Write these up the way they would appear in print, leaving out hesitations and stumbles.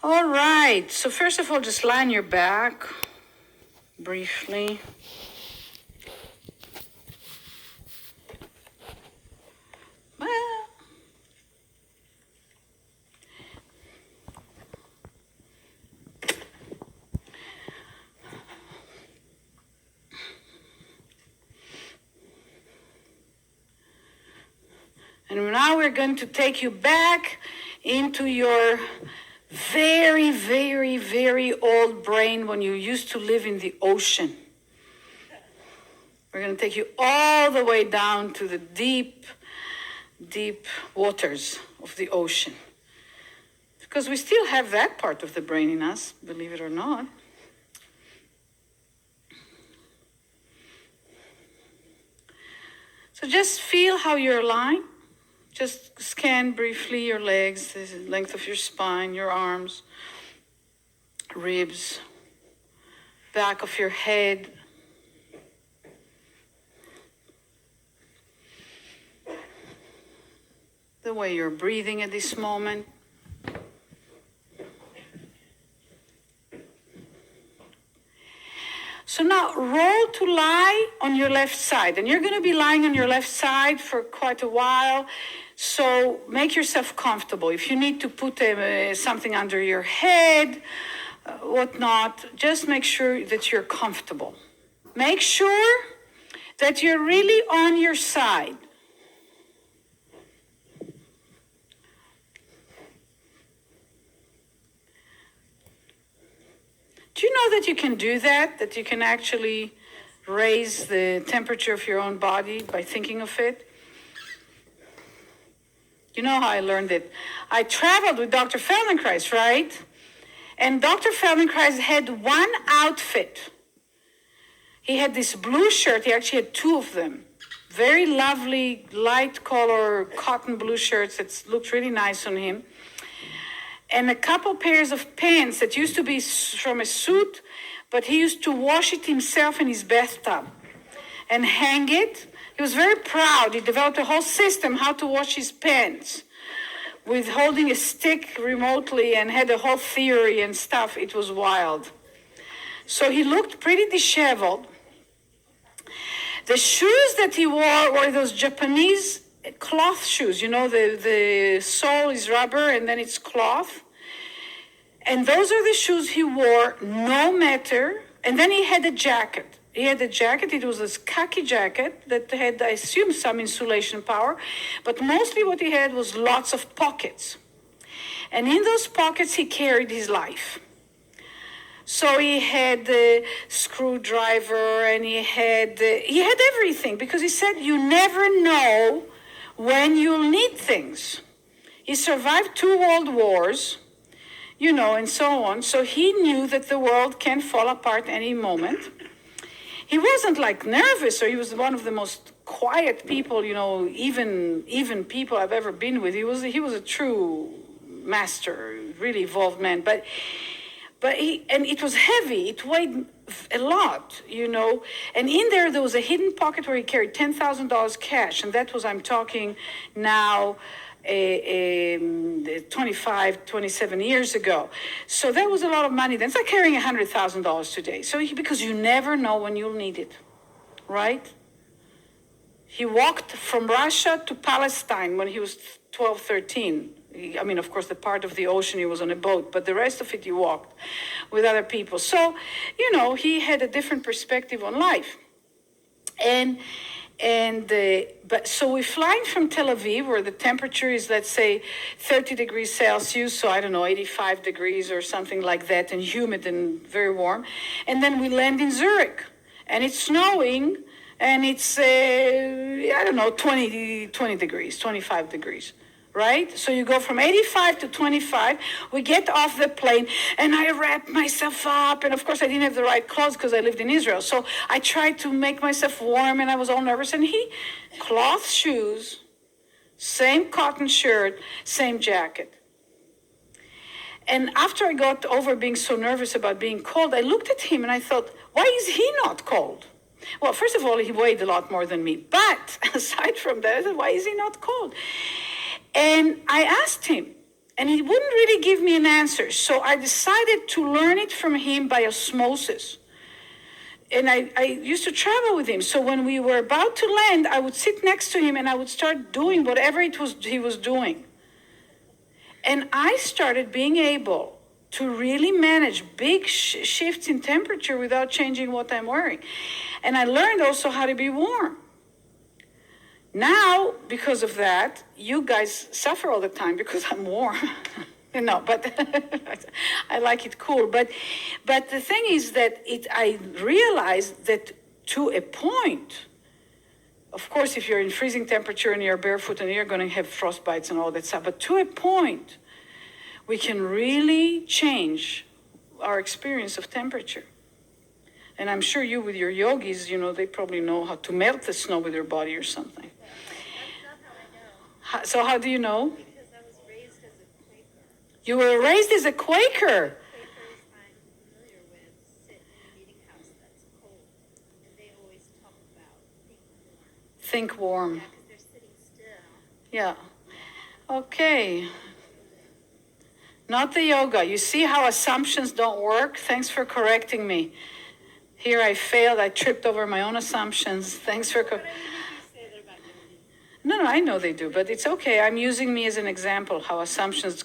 All right, so first of all, just lie on your back briefly. Well, and now we're going to take you back into your very, very, very old brain when you used to live in the ocean. We're going to take you all the way down to the deep, deep waters of the ocean. Because we still have that part of the brain in us, believe it or not. So just feel how you're lying. Just scan briefly your legs, the length of your spine, your arms, ribs, back of your head. The way you're breathing at this moment. So now roll to lie on your left side. And you're going to be lying on your left side for quite a while. So make yourself comfortable. If you need to put something under your head, whatnot, just make sure that you're comfortable. Make sure that you're really on your side. Do you know that you can do that? That you can actually raise the temperature of your own body by thinking of it? You know how I learned it? I traveled with Dr. Feldenkrais, right? And Dr. Feldenkrais had one outfit. He had this blue shirt. He actually had two of them. Very lovely, light color, cotton blue shirts that looked really nice on him. And a couple pairs of pants that used to be from a suit, but he used to wash it himself in his bathtub and hang it. He was very proud. He developed a whole system how to wash his pants with holding a stick remotely and had a whole theory and stuff. It was wild. So he looked pretty disheveled. The shoes that he wore were those Japanese cloth shoes. You know, the sole is rubber and then it's cloth. And those are the shoes he wore no matter. And then he had a jacket. He had a jacket. It was this khaki jacket that had, I assume, some insulation power. But mostly what he had was lots of pockets. And in those pockets, he carried his life. So he had the screwdriver and he had everything. Because he said, you never know when you'll need things. He survived 2 world wars, you know, and so on. So he knew that the world can fall apart any moment. He wasn't like nervous, or he was one of the most quiet people, you know, even people I've ever been with. He was a true master, really evolved man. But it was heavy. It weighed a lot, you know. And in there was a hidden pocket where he carried $10,000 cash, and that was, I'm talking now, 25, 27 years ago. So that was a lot of money then. It's like carrying $100,000 today. So because you never know when you'll need it, right? He walked from Russia to Palestine when he was 12, 13. I mean, of course, the part of the ocean he was on a boat, but the rest of it he walked with other people. So, you know, he had a different perspective on life. But so we're flying from Tel Aviv, where the temperature is, let's say, 30 degrees Celsius, so I don't know, 85 degrees or something like that, and humid and very warm. And then we land in Zurich, and it's snowing, and it's, 20 degrees, 25 degrees. Right? So you go from 85 to 25. We get off the plane, and I wrap myself up. And of course, I didn't have the right clothes because I lived in Israel. So I tried to make myself warm, and I was all nervous. And cloth shoes, same cotton shirt, same jacket. And after I got over being so nervous about being cold, I looked at him and I thought, why is he not cold? Well, first of all, he weighed a lot more than me. But aside from that, I said, why is he not cold? And I asked him, And he wouldn't really give me an answer. So I decided to learn it from him by osmosis. And I used to travel with him. So when we were about to land, I would sit next to him and I would start doing whatever he was doing. And I started being able to really manage big shifts in temperature without changing what I'm wearing. And I learned also how to be warm. Now, because of that, you guys suffer all the time because I'm warm. No, but I like it cool. But the thing is that I realized that to a point, of course, if you're in freezing temperature and you're barefoot and you're going to have frostbites and all that stuff, but to a point, we can really change our experience of temperature. And I'm sure you with your yogis, they probably know how to melt the snow with your body or something. That's not how I know. So how do you know? Because I was raised as a Quaker. You were raised as a Quaker. Quakers I'm familiar with sit in a meeting house that's cold, and they always talk about think warm. Think warm. Yeah, because they're sitting still. Yeah. Okay. Not the yoga. You see how assumptions don't work? Thanks for correcting me. Here I failed. I tripped over my own assumptions. Thanks for But I mean, you say that about yoga. No, I know they do, but it's okay. I'm using me as an example how assumptions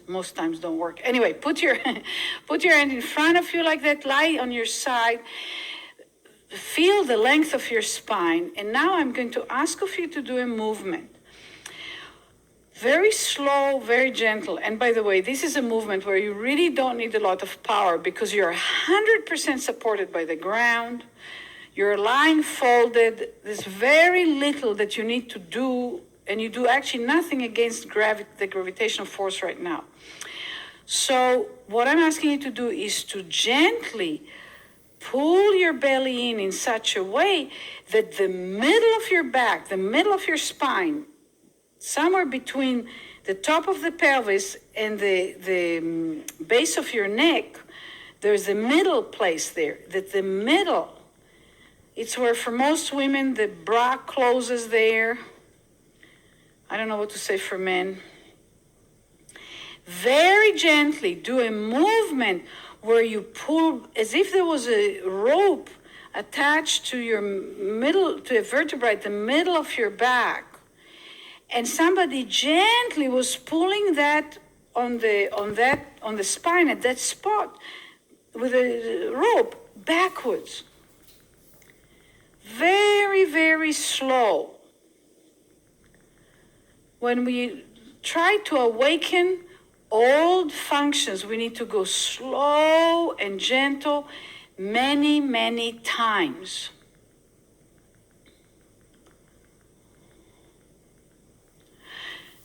most times don't work. Anyway, put your hand in front of you like that. Lie on your side. Feel the length of your spine. And now I'm going to ask of you to do a movement. Very slow, very gentle. And by the way, this is a movement where you really don't need a lot of power because you're 100% supported by the ground. You're lying folded. There's very little that you need to do, and you do actually nothing against the gravitational force right now. So what I'm asking you to do is to gently pull your belly in such a way that the middle of your back, the middle of your spine, somewhere between the top of the pelvis and the base of your neck, there's a middle place there. That the middle, it's where for most women the bra closes there. I don't know what to say for men. Very gently do a movement where you pull as if there was a rope attached to your middle, to a vertebrae, the middle of your back. And somebody gently was pulling that on the spine at that spot with a rope backwards. Very, very slow. When we try to awaken old functions, we need to go slow and gentle many, many times.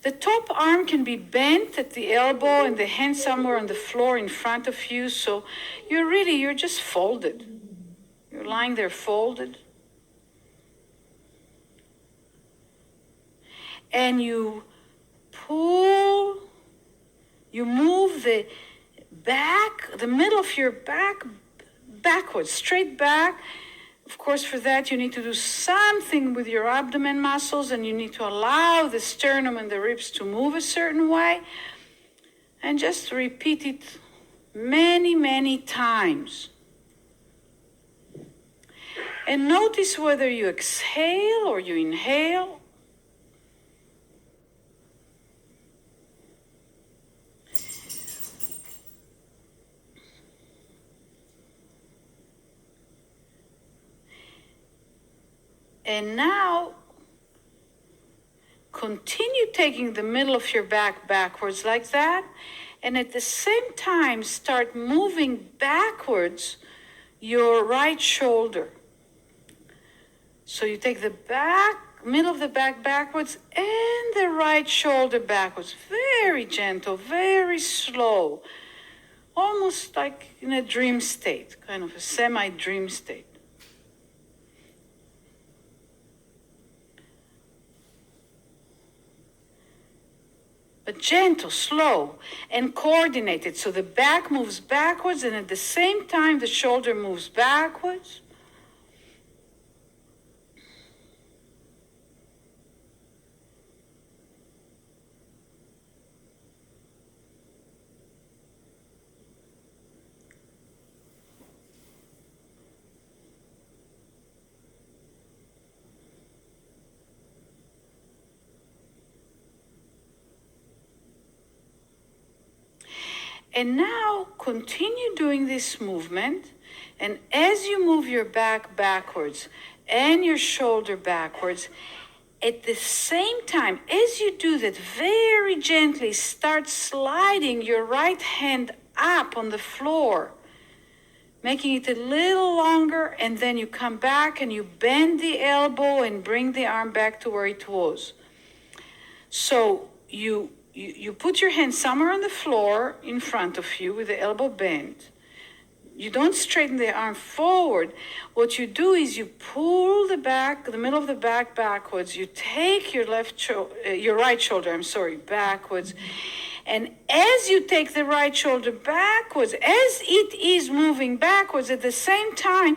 The top arm can be bent at the elbow and the hand somewhere on the floor in front of you. So you're just folded. You're lying there folded. And you pull, you move the middle of your back backwards, straight back. Of course, for that, you need to do something with your abdomen muscles, and you need to allow the sternum and the ribs to move a certain way. And just repeat it many, many times. And notice whether you exhale or you inhale. And now, continue taking the middle of your back backwards like that. And at the same time, start moving backwards your right shoulder. So you take the middle of the back backwards and the right shoulder backwards. Very gentle, very slow. Almost like in a dream state, kind of a semi-dream state. But gentle, slow, and coordinated. So the back moves backwards, and at the same time, the shoulder moves backwards. And now continue doing this movement. And as you move your back backwards and your shoulder backwards, at the same time, as you do that, very gently start sliding your right hand up on the floor, making it a little longer, and then you come back and you bend the elbow and bring the arm back to where it was. So you put your hand somewhere on the floor in front of you with the elbow bent. You don't straighten the arm forward. What you do is you pull the middle of the back backwards. You take your right shoulder, backwards. And as you take the right shoulder backwards, as it is moving backwards, at the same time,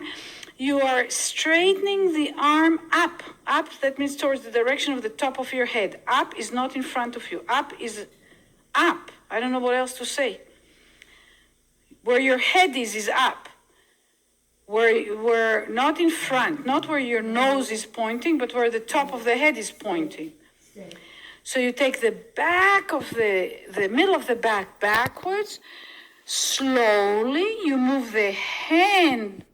you are straightening the arm up. Up, that means towards the direction of the top of your head. Up is not in front of you. Up is up. I don't know what else to say. Where your head is up. Where not in front, not where your nose is pointing, but where the top of the head is pointing. So you take the back of the middle of the back backwards. Slowly, you move the hand